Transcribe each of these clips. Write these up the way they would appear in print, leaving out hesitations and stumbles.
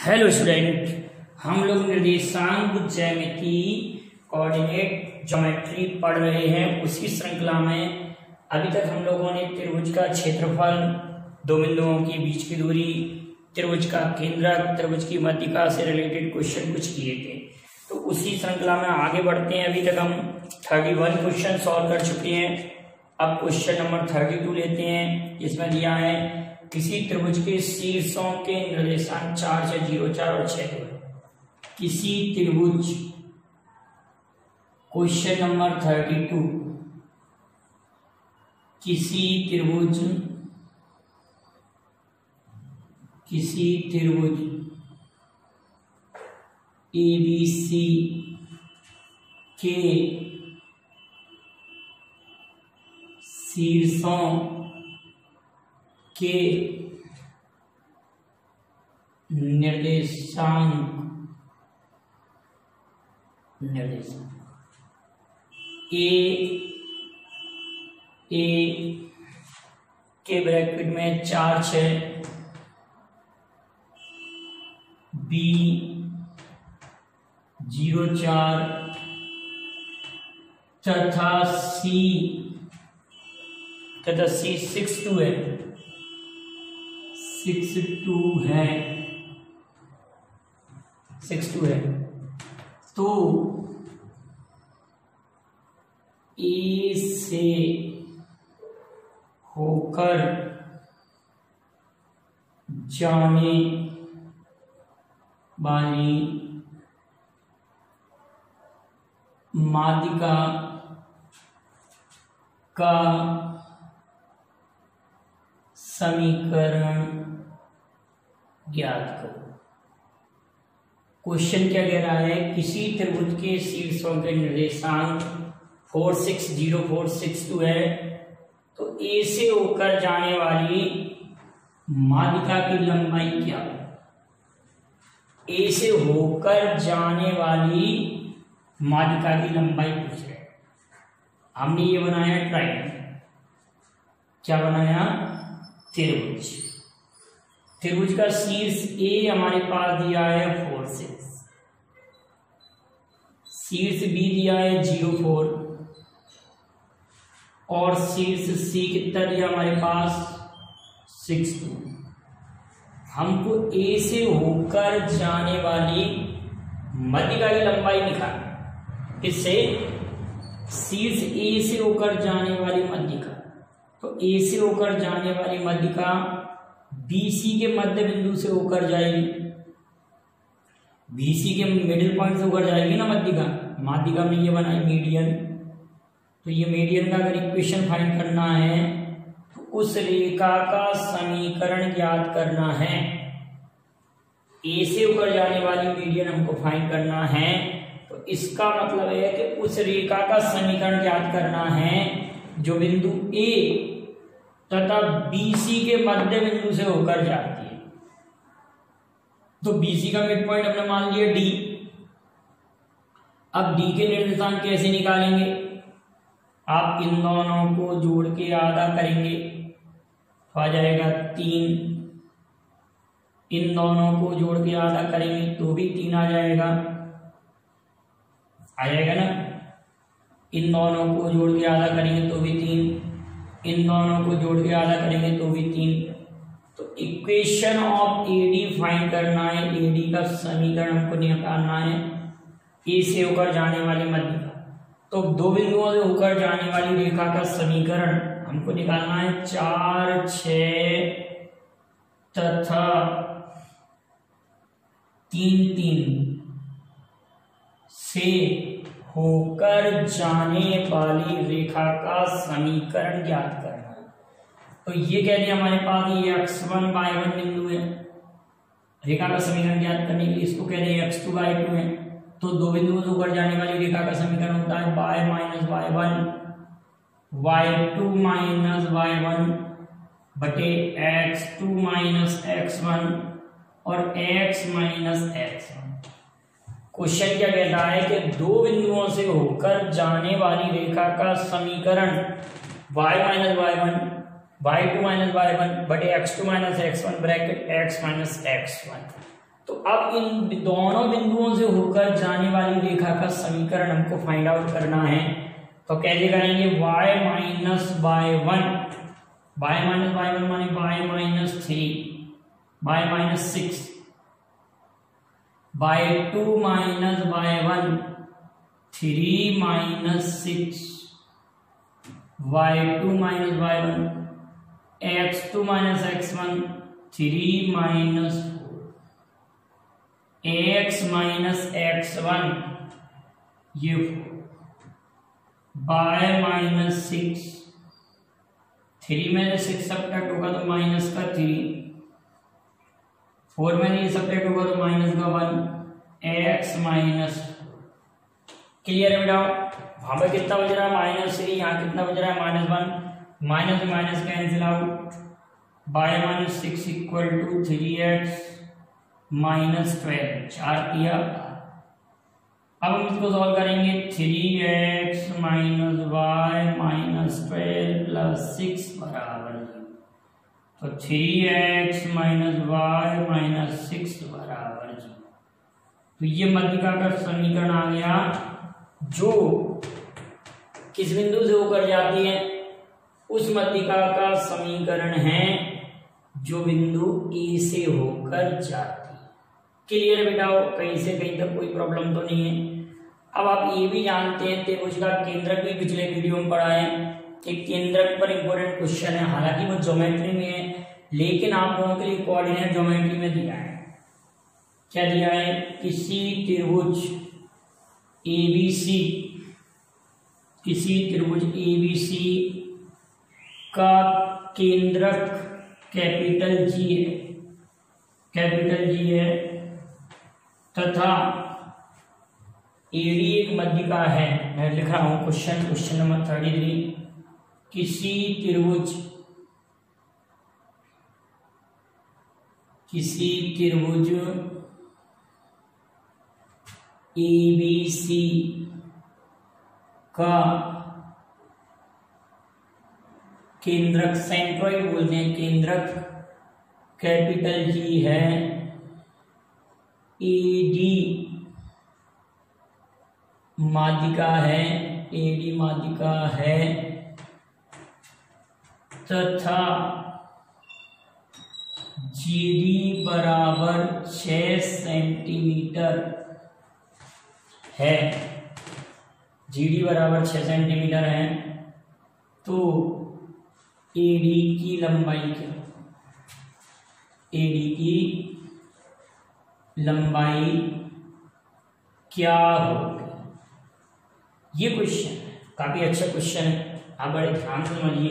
Hello student, हम लोग निर्देशांक ज्यामिति कोऑर्डिनेट ज्योमेट्री पढ़ रहे हैं। उसी श्रृंखला में अभी तक हम लोगों ने त्रिभुज का क्षेत्रफल, दो बिंदुओं के बीच की दूरी, त्रिभुज का केंद्रक, त्रिभुज की मध्यिका से रिलेटेड क्वेश्चन कुछ किए थे। तो उसी श्रृंखला में आगे बढ़ते हैं। अभी तक हम 31 क्वेश्चन सॉल्व कर चुके हैं। अब क्वेश्चन नंबर 32 लेते हैं, जिसमें दिया है किसी त्रिभुज के शीर्षों के निर्देशांक 4, 6, 0, 4 और 6 है। किसी त्रिभुज, क्वेश्चन नंबर 32, किसी त्रिभुज ABC के शीर्षों के निर्देशांक ए के ब्रैकेट में 4, 6, B 0, 4 तथा C 6, 2 है। 6, 2 है। तो ए से होकर जाने वाली माध्यिका का समीकरण ज्ञात करो। क्वेश्चन क्या कह रहा है? किसी त्रिभुज के शीर्षों के निर्देशांक 4, 6, 0, 4, 6, 2 है। तो ए से होकर जाने वाली माध्यिका की लंबाई क्या है? ए से होकर जाने वाली माध्यिका की लंबाई पूछ रहे हैं। हमने ये बनाया ट्रायंगल। क्या बनाया? त्रिभुज। त्रिभुज का शीर्ष ए हमारे पास दिया है 4, 6, शीर्ष बी दिया है 0, 4 और शीर्ष सी कितना दिया हमारे पास 6, 2। हमको ए से होकर जाने वाली मध्यिका की लंबाई निकालनी। किससे? शीर्ष ए से होकर जाने वाली मध्यिका। तो ए से होकर जाने वाली मध्यिका BC के मध्य बिंदु से होकर जाएगी। BC के मिडिल पॉइंट से होकर जाएगी ना मध्यिका। माध्यिका में ये बनाई मीडियन। तो ये मीडियन का अगर इक्वेशन फाइंड करना है तो उस रेखा का समीकरण ज्ञात करना है। ए से होकर जाने वाली मीडियन हमको फाइंड करना है। तो इसका मतलब है कि उस रेखा का समीकरण ज्ञात करना है जो बिंदु ए तथा BC के मध्य बिंदु से होकर जाती है। तो BC का मिड पॉइंट हमने मान लिया D। अब D के निर्देशांक कैसे निकालेंगे? आप इन दोनों को जोड़ के आधा करेंगे तो आ जाएगा 3। इन दोनों को जोड़ के आधा करेंगे तो भी 3 आ जाएगा ना। इन दोनों को जोड़ के आधा करेंगे तो भी 3। इन दोनों को जोड़ के आधा करेंगे तो भी 3। तो इक्वेशन ऑफ AD फाइंड करना है। AD का समीकरण हमको निकालना है। ए से होकर जाने वाली मध्यिका, तो दो बिंदुओं से होकर जाने वाली रेखा का समीकरण हमको निकालना है। 4, 6 तथा 3, 3 से होकर जाने वाली रेखा का समीकरण ज्ञात करना है। तो ये कह दिया हमारे पास ये x1, y1 बिंदु है। रेखा का समीकरण ज्ञात करने के लिए इसको कह रहे हैं x2, y2 है। तो दो बिंदुओं से होकर जाने वाली रेखा का समीकरण होता है y minus y1, y2 minus y1 बटे x2 माइनस x1 और x माइनस x1। क्वेश्चन क्या कहता है कि दो बिंदुओं से होकर जाने वाली रेखा का समीकरण y minus y1 y2 minus y1 बटे x2 minus x1 bracket x minus x1। तो अब इन दोनों बिंदुओं से होकर जाने वाली रेखा का समीकरण हमको फाइंड आउट करना है। तो कैसे करेंगे, y minus by one, y minus by one माने y minus 3, y minus 6, by 2 minus by 1 3 minus 6, y2 minus by 1 x2 minus x1 3 minus 4 x minus x1 ये 4 बाय माइनस 6, 3 में से 6 सब्ट्रैक्ट होगा तो माइनस का 3, 4 में ये सब्ट्रैक्ट होगा तो माइनस का 1 x माइनस। क्लियर है बेटा? वहां पर कितना बज रहा है -3, यहाँ कितना बज रहा है -1, माइनस में minus cancel out, by minus 6 equal to 3x minus 12, 4 दिया। अब हम इसको सॉल्व करेंगे, 3x minus Y minus 12 plus 6 बराबर 0। तो 3x माइनस वाई माइनस 6 बराबर 0। तो ये मध्यिका का समीकरण आ गया जो किस बिंदु से होकर जाती है, उस मध्यिका का समीकरण है जो बिंदु ए से होकर जाती है। क्लियर बेटा? कहीं से कहीं तक कोई प्रॉब्लम तो नहीं है। अब आप ये भी जानते हैं त्रिभुज का केंद्रक भी पिछले वीडियो में पढ़ा है कि केंद्रक पर इंपॉर्टेंट क्वेश्चन है, हालांकि वो ज्योमेट्री में है लेकिन आप लोगों के लिए कोऑर्डिनेट ज्योमेट्री में दिया है। क्या दिया है? किसी त्रिभुज एबीसी, किसी त्रिभुज एबीसी का केंद्रक कैपिटल जी है, कैपिटल जी है, तथा एडी एक मध्यिका है। मैं लिख रहा हूं क्वेश्चन नंबर 33, किसी त्रिभुज एबीसी का केंद्रक, सेंट्रॉइड बोलते हैं, केंद्रक कैपिटल जी है, एडी माध्यिका है, एडी माध्यिका है, तथा जीडी बराबर 6 सेंटीमीटर है, जीडी बराबर 6 सेंटीमीटर है। तो एडी की लंबाई क्या, एडी की लंबाई क्या होगी? ये क्वेश्चन काफी अच्छा क्वेश्चन है, आप बड़े ध्यान से समझिए।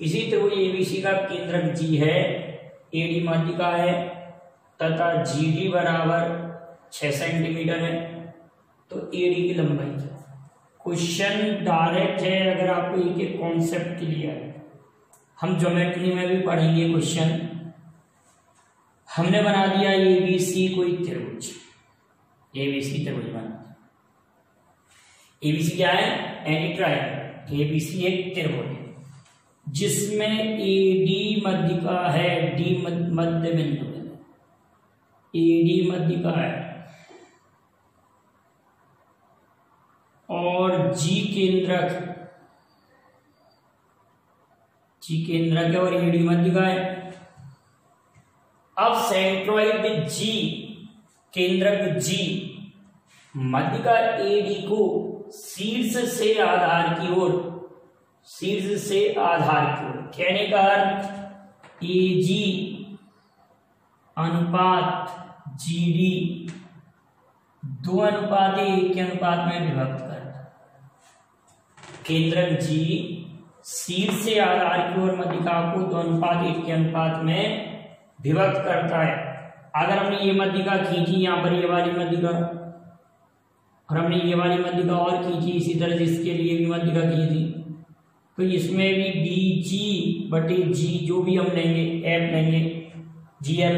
किसी त्रिभुज एबीसी का केंद्रक जी है, एडी माध्यिका है, तथा जीडी बराबर 6 सेंटीमीटर है। तो एडी की लंबाई क्या? क्वेश्चन डायरेक्ट है, अगर आपको एक कॉन्सेप्ट क्लियर है। हम ज्योमेट्री में भी पढ़ेंगे क्वेश्चन। हमने बना दिया एबीसी कोई त्रिभुज, एबीसी त्रिभुज बना। एबीसी क्या है? Any triangle. एबीसी एक त्रिभुज है जिसमें एडी मध्यिका है, डी मध्य बिंदु है, एडी मध्यिका है और जी केंद्रक है और एडी मध्यिका है। अब सेंट्रॉइड जी, केंद्रक जी, मध्यिका एडी को शीर्ष से आधार की ओर, शीर्ष से आधार की ओर, कहने का अर्थ एजी अनुपात जीडी 2:1 के अनुपात में विभक्त करता। केंद्रक जी शीर्ष से आधार की ओर मध्यिका को 2:1 के अनुपात में विभक्त करता है। अगर हमने ये मध्यिका खींची, यहाँ पर ये वाली मध्यिका, और हमने ये वाली मध्यिका और खींची, इसी तरह से इसके लिए भी मध्यिका खींची, तो इसमें भी डी जी बटे जी जो भी हम लेंगे, एफ लेंगे, जी एफ,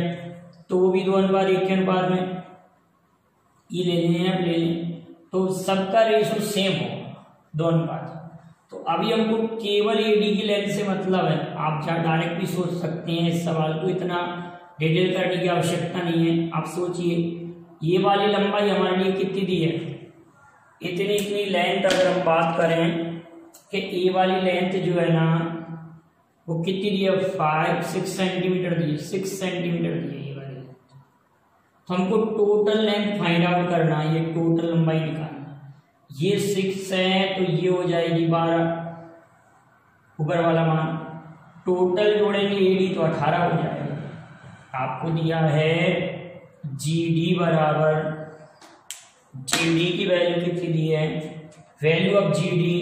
तो वो भी 2:1 के अनुपात में, ये ले लें, एफ ले लें, तो सबका रेशो सेम होगा 2:1। तो अभी हमको केवल एडी की लेंथ से मतलब है। आप डायरेक्ट भी सोच सकते हैं इस सवाल को, इतना डिटेल करने की आवश्यकता नहीं है। आप सोचिए ये वाली लंबाई हमारे लिए कितनी दी है, इतनी लेंथ अगर हम बात करें कि ए वाली लेंथ जो है ना वो कितनी दी है, 6 सेंटीमीटर दी है, 6 सेंटीमीटर दी है ये वाली लेंथ। तो हमको टोटल लेंथ फाइंड आउट करना है, ये टोटल लंबाई निकालना। ये 6 है तो ये हो जाएगी 12 ऊपर वाला मान, टोटल जोड़ेंगे एडी तो 18 हो जाएगा। आपको दिया है जीडी बराबर, जीडी की वैल्यू कितनी दी है, वैल्यू ऑफ जीडी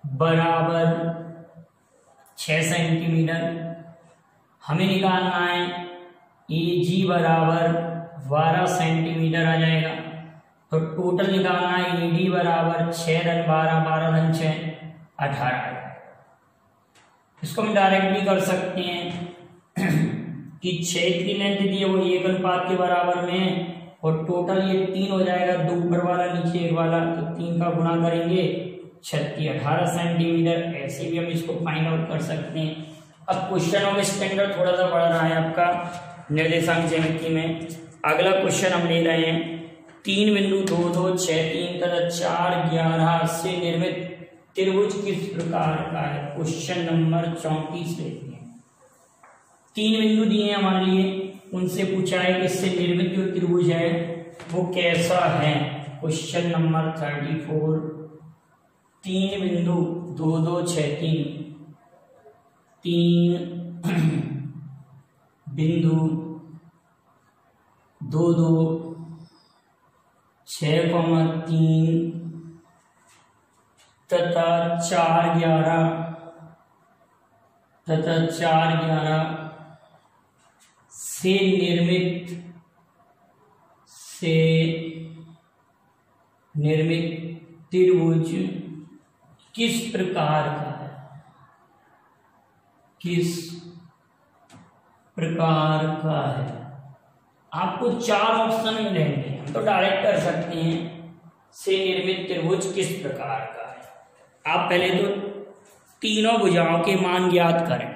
बराबर 6 सेंटीमीटर। हमें निकालना है एजी बराबर 12 सेंटीमीटर आ जाएगा। तो टोटल निकालना है एडी बराबर 6 × 12, 12 × 6 18। इसको हम डायरेक्ट भी कर सकते हैं कि 6 की लेंथ दी है वो 1 अनुपात के बराबर में है और टोटल ये 3 हो जाएगा, 2 ऊपर वाला नीचे 1 वाला, तो 3 का गुणा करेंगे 36 18 सेंटीमीटर। ऐसे भी हम इसको फाइंड आउट कर सकते हैं। अब क्वेश्चन ऑफ स्टैंडर्ड थोड़ा सा बढ़ रहा है आपका निर्देशांक ज्यामिति में। अगला क्वेश्चन हम ले रहे हैं 3 बिंदु 2 2 6 3 तथा 4 11 से निर्मित त्रिभुज किस प्रकार का है। क्वेश्चन नंबर 34 लेते हैं। 3 बिंदु दिए हैं हमारे लिए, उनसे पूछा है कि इससे निर्मित जो त्रिभुज है वो कैसा है। क्वेश्चन नंबर 34, 3 बिंदु 2 2 6 3, 3 बिंदु 2 2 6, 3 तथा 4 11 से निर्मित त्रिभुज किस प्रकार का है, किस प्रकार का है। आपको 4 ऑप्शन मिलेंगे, हम तो डायरेक्ट कर सकते हैं से निर्मित त्रिभुज किस प्रकार का है। आप पहले तो तीनों भुजाओं के मान ज्ञात करें।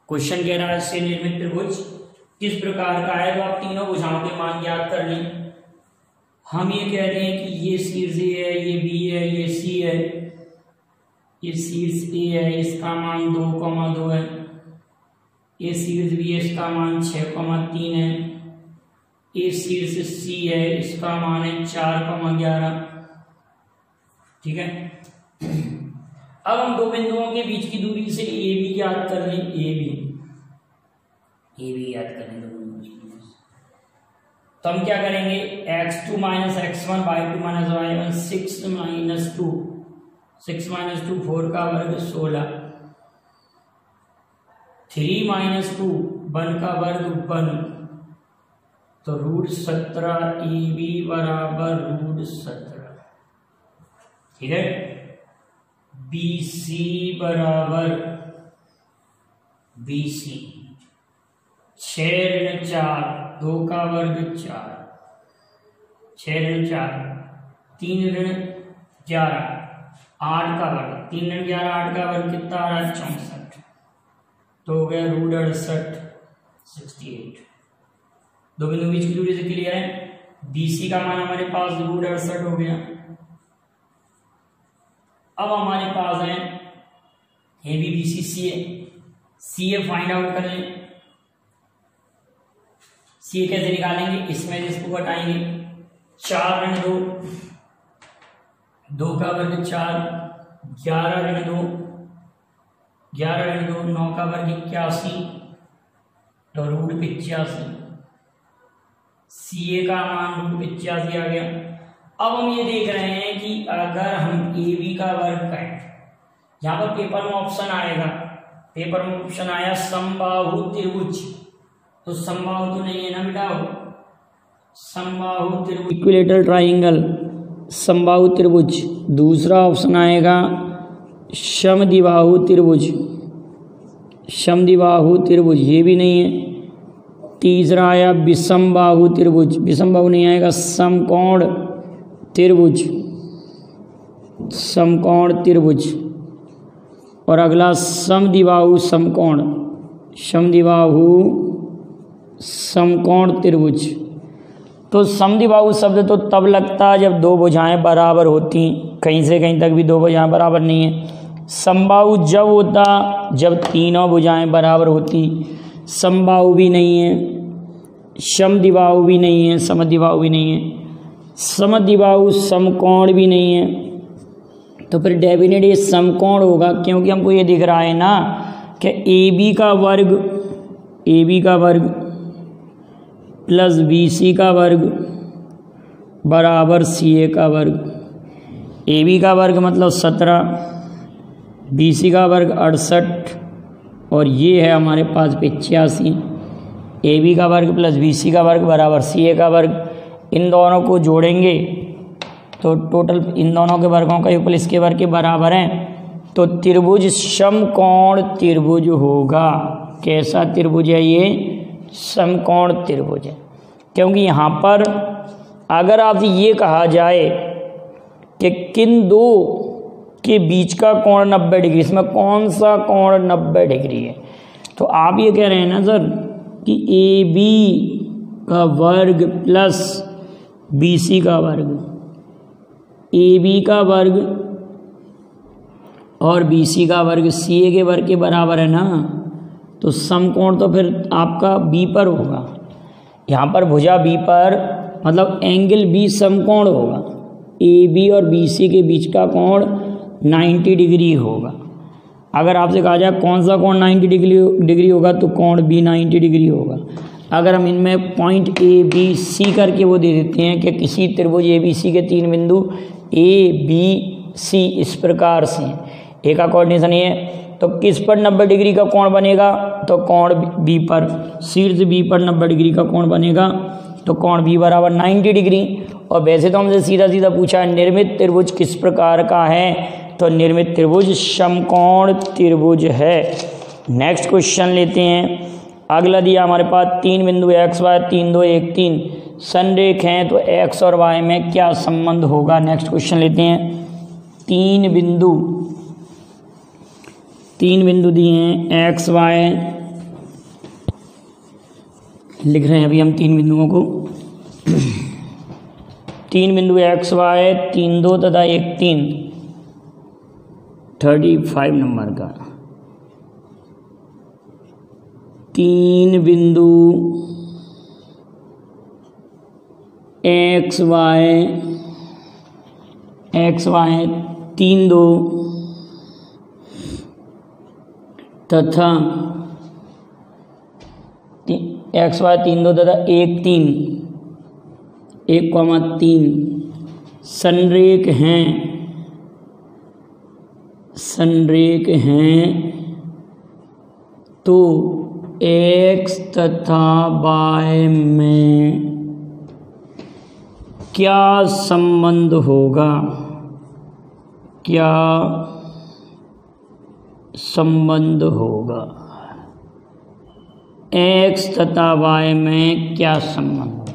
क्वेश्चन कह रहा है से निर्मित त्रिभुज किस प्रकार का है, तो आप तीनों भुजाओं के मान ज्ञात कर लें। हम ये कह रहे हैं कि ये शीर्ष ए है, ये बी है, ये सी है, ये शीर्ष ए है, इसका मान 2, 2 है, ये शीर्ष बी है, इसका मान 6, 3 है, ये शीर्ष सी है, इसका मान है 4, 11। ठीक है। अब हम दो बिंदुओं के बीच की दूरी से ए बी याद कर लें, ए बी याद कर लें दो बिंदुओं के बीच। तो हम क्या करेंगे, x2 - x1 y2 - y1 6 - 2 6 - 2 4 का वर्ग 16, 3 - 2 1 का वर्ग 1, तो √17 AB बराबर √17। ठीक है। BC बराबर BC 6 - 4 2 का वर्ग 4, 6 - 4 3 - 11 8 का वर्ग, 3 - 11 8 का वर्ग कितना आ रहा है 64, तो हो गया √68 68। दो बिंदु बीच की दूरी से क्लियर है। BC का मान हमारे पास √68 हो गया। अब हमारे पास है ABBC CA फाइंड आउट कर लें। CA कैसे निकालेंगे, इसमें इसको घटाएंगे, 4 × 2 2 का वर्ग 4, 11 × 2 11 × 2 9 का वर्ग 81, तो √85। CA का मान √85 आ गया। अब हम ये देख रहे हैं कि अगर हम AB का वर्ग करें, यहाँ पर पेपर में ऑप्शन आएगा, पेपर में ऑप्शन आया समबाहु त्रिभुज, तो समबाहु तो नहीं है ना बेटा, समबाहु त्रिभुज इक्विलेटरल ट्रायंगल, समबाहु त्रिभुज। दूसरा ऑप्शन आएगा समद्विबाहु त्रिभुज, समद्विबाहु त्रिभुज, ये भी नहीं है। तीसरा आया विषमबाहु त्रिभुज, विषमबाहु नहीं आएगा, समकोण त्रिभुज, समकोण त्रिभुज। और अगला समद्विबाहु समकोण, समद्विबाहु समकोण त्रिभुज। तो समद्विबाहु शब्द तो तब लगता है जब दो भुजाएं बराबर होती, कहीं से कहीं तक भी दो भुजाएं बराबर नहीं है। समबाहु जब होता जब तीनों भुजाएं बराबर होती, समबाहु भी नहीं है, समद्विबाहु भी नहीं है, समद्विबाहु भी नहीं है, समद्विबाहु समकोण भी नहीं है। तो फिर डेफिनेट ये समकोण होगा, क्योंकि हमको ये दिख रहा है ना कि AB का वर्ग प्लस BC का वर्ग बराबर CA का वर्ग। AB का वर्ग मतलब 17, BC का वर्ग 68 और ये है हमारे पास 85। AB का वर्ग प्लस BC का वर्ग बराबर CA का वर्ग। इन दोनों को जोड़ेंगे तो टोटल इन दोनों के वर्गों का योगफल इसके वर्ग के बराबर है। तो त्रिभुज समकोण त्रिभुज होगा। कैसा त्रिभुज है ये? समकोण त्रिभुज है। क्योंकि यहाँ पर अगर आपसे ये कहा जाए कि किन दो के बीच का कोण 90 डिग्री, इसमें कौन सा कोण 90 डिग्री है, तो आप ये कह रहे हैं ना सर कि AB का वर्ग प्लस BC का वर्ग, AB का वर्ग और BC का वर्ग CA के वर्ग के बराबर है ना। तो समकोण तो फिर आपका B पर होगा। यहाँ पर भुजा B पर मतलब एंगल B समकोण होगा। AB और BC के बीच का कोण 90 डिग्री होगा। अगर आपसे कहा जाए कौन सा कोण 90 डिग्री होगा तो कोण B 90 डिग्री होगा। अगर हम इनमें पॉइंट ABC करके वो दे देते हैं कि किसी त्रिभुज ABC के 3 बिंदु ABC इस प्रकार से एक का कोऑर्डिनेशन ये है, तो किस पर 90 डिग्री का कोण बनेगा? तो कोण B पर, शीर्ष B पर 90 डिग्री का कोण बनेगा। तो कोण B बराबर 90 डिग्री। और वैसे तो हमसे सीधा सीधा पूछा है निर्मित त्रिभुज किस प्रकार का है, तो निर्मित त्रिभुज समकोण त्रिभुज है। नेक्स्ट क्वेश्चन लेते हैं। अगला दिया हमारे पास 3 बिंदु x y 3 2 1 3 संरेख हैं, तो x और y में क्या संबंध होगा? नेक्स्ट क्वेश्चन लेते हैं। 3 बिंदु दिए हैं x y, लिख रहे हैं अभी हम 3 बिंदुओं को। 3 बिंदु x y 3 2 तथा 1 3 35 नंबर का 3 बिंदु x y 3 2 तथा x y 3 2 तथा 1 3 1,3 संरेख हैं, तो x तथा y में क्या संबंध होगा? क्या संबंध होगा? x तथा y में क्या संबंध होगा?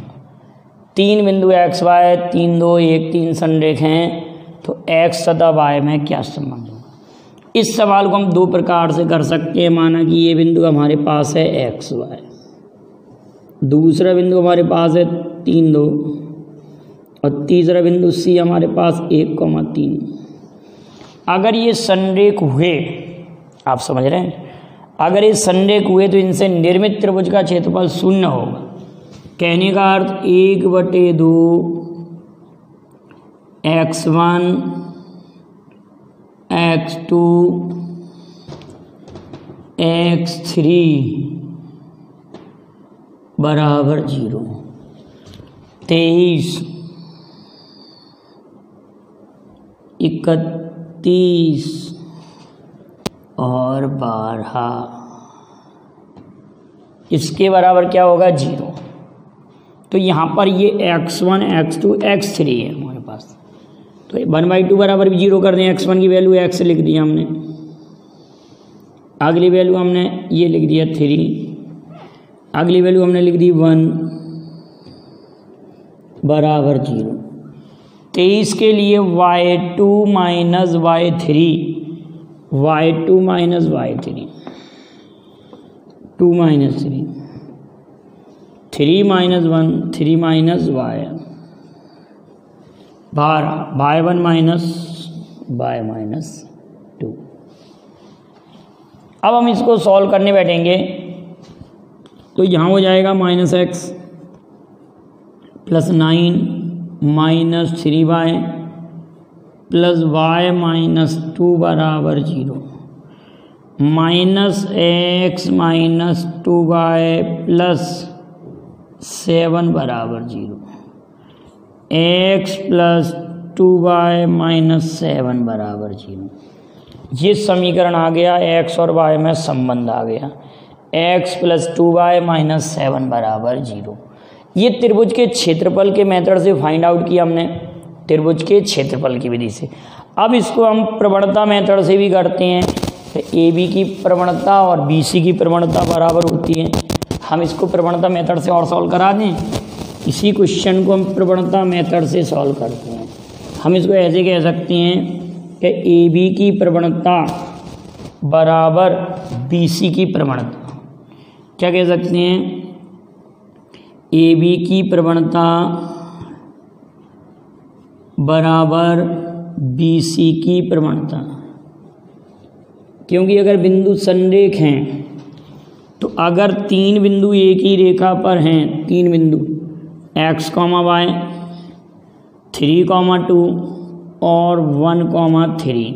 3 बिंदु x y 3 2 1 3 संरेख हैं, तो x तथा y में क्या संबंध होगा? इस सवाल को हम 2 प्रकार से कर सकते हैं। माना कि ये बिंदु हमारे पास है x y, दूसरा बिंदु हमारे पास है 3 2 और तीसरा बिंदु C हमारे पास 1,3। अगर ये संरेख हुए, आप समझ रहे हैं, अगर ये संरेख हुए तो इनसे निर्मित त्रिभुज का क्षेत्रफल 0 होगा। कहने का अर्थ 1/2 x1 x2 x3 बराबर 0। 23 31 और 12 इसके बराबर क्या होगा? 0। तो यहाँ पर ये x1 x2 x3 है हमारे पास, तो 1/2 बराबर भी 0 कर दें। x1 की वैल्यू x लिख दिया हमने, अगली वैल्यू हमने ये लिख दिया 3, अगली वैल्यू हमने लिख दी 1 बराबर 0। 23 के लिए y2 minus y3 2 minus 3 3 - 1 3 - y 12 y1 y -2। अब हम इसको सॉल्व करने बैठेंगे तो यहाँ हो जाएगा -x + 9 - 3y + y - 2 बराबर 0, -x - 2y + 7 बराबर 0, x + 2y - 7 बराबर 0। ये समीकरण आ गया, x और y में संबंध आ गया, x + 2y - 7 बराबर 0। ये त्रिभुज के क्षेत्रफल के मेथड से फाइंड आउट किया हमने, त्रिभुज के क्षेत्रफल की विधि से। अब इसको हम प्रवणता मेथड से भी करते हैं, तो AB की प्रवणता और BC की प्रवणता बराबर होती है। हम इसको प्रवणता मेथड से और सॉल्व करा दें, इसी क्वेश्चन को हम प्रवणता मेथड से सॉल्व करते हैं। हम इसको ऐसे कह सकते हैं कि AB की प्रवणता बराबर BC की प्रवणता। क्या कह सकते हैं? AB की प्रवणता बराबर BC की प्रवणता, क्योंकि अगर बिंदु संरेख हैं तो अगर 3 बिंदु एक ही रेखा पर हैं, 3 बिंदु x, y, 3, 2 और 1, 3,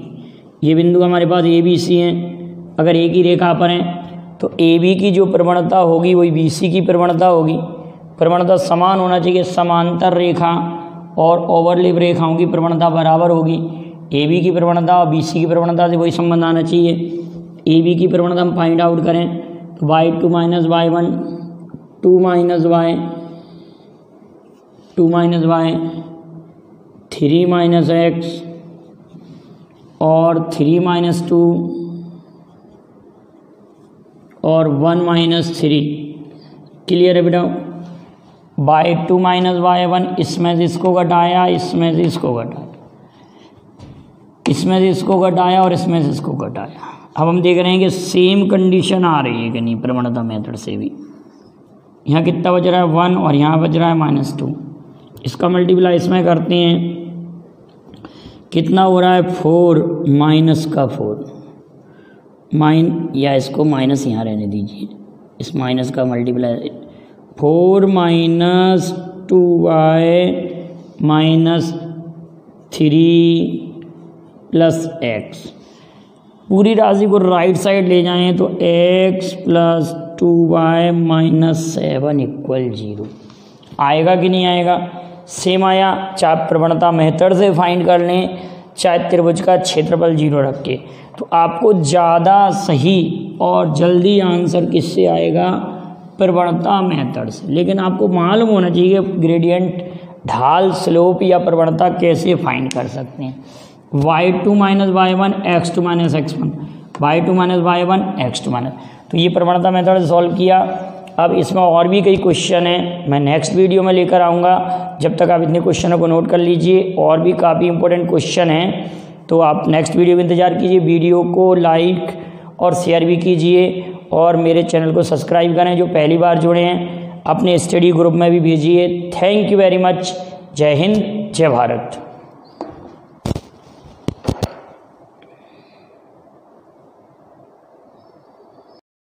ये बिंदु हमारे पास ABC हैं। अगर एक ही रेखा पर हैं तो AB की जो प्रवणता होगी वही BC की प्रवणता होगी। प्रवणता समान होना चाहिए, समांतर रेखा और ओवरलैप रेखाओं की प्रवणता बराबर होगी। AB की प्रवणता और BC की प्रवणता से वही संबंध आना चाहिए। AB की प्रवणता हम फाइंड आउट करें तो y2 - y1 2 - y 2 - y 3 - x और 3 - 2 और 1 - 3। क्लियर है बेटा? y2 - y1 इसमें से इसको घटाया, इसमें से इसको घटाया, इसमें से इसको घटाया और इसमें से इसको घटाया। अब हम देख रहे हैं कि सेम कंडीशन आ रही है कि नहीं प्रवणता मेथड से भी। यहाँ कितना बच रहा है 1 और यहाँ बच रहा है -2। इसका मल्टीप्लाई इसमें करते हैं, कितना हो रहा है 4 - 4 या इसको माइनस यहाँ रहने दीजिए, इस माइनस का मल्टीप्लाई 4 - 2y - 3 + x। पूरी राशि को राइट साइड ले जाएं तो x + 2y - 7 = 0 आएगा कि नहीं आएगा? सेम आया। चाहे प्रवणता मेथड से फाइंड कर लें, चाहे त्रिभुज का क्षेत्रफल 0 रख के, तो आपको ज़्यादा सही और जल्दी आंसर किससे आएगा? प्रवणता मेथड से। लेकिन आपको मालूम होना चाहिए ग्रेडियंट, ढाल, स्लोप या प्रवणता कैसे फाइंड कर सकते हैं। y2 - y1 x2 - x1, y2 - y1 x2 तो ये प्रवणता मेथड से सॉल्व किया। अब इसमें और भी कई क्वेश्चन हैं, मैं नेक्स्ट वीडियो में लेकर आऊँगा। जब तक आप इतने क्वेश्चनों को नोट कर लीजिए, और भी काफ़ी इंपॉर्टेंट क्वेश्चन हैं, तो आप नेक्स्ट वीडियो में इंतज़ार कीजिए। वीडियो को लाइक और शेयर भी कीजिए और मेरे चैनल को सब्सक्राइब करें। जो पहली बार जुड़े हैं अपने स्टडी ग्रुप में भी भेजिए। Thank you very much. जय हिंद, जय भारत।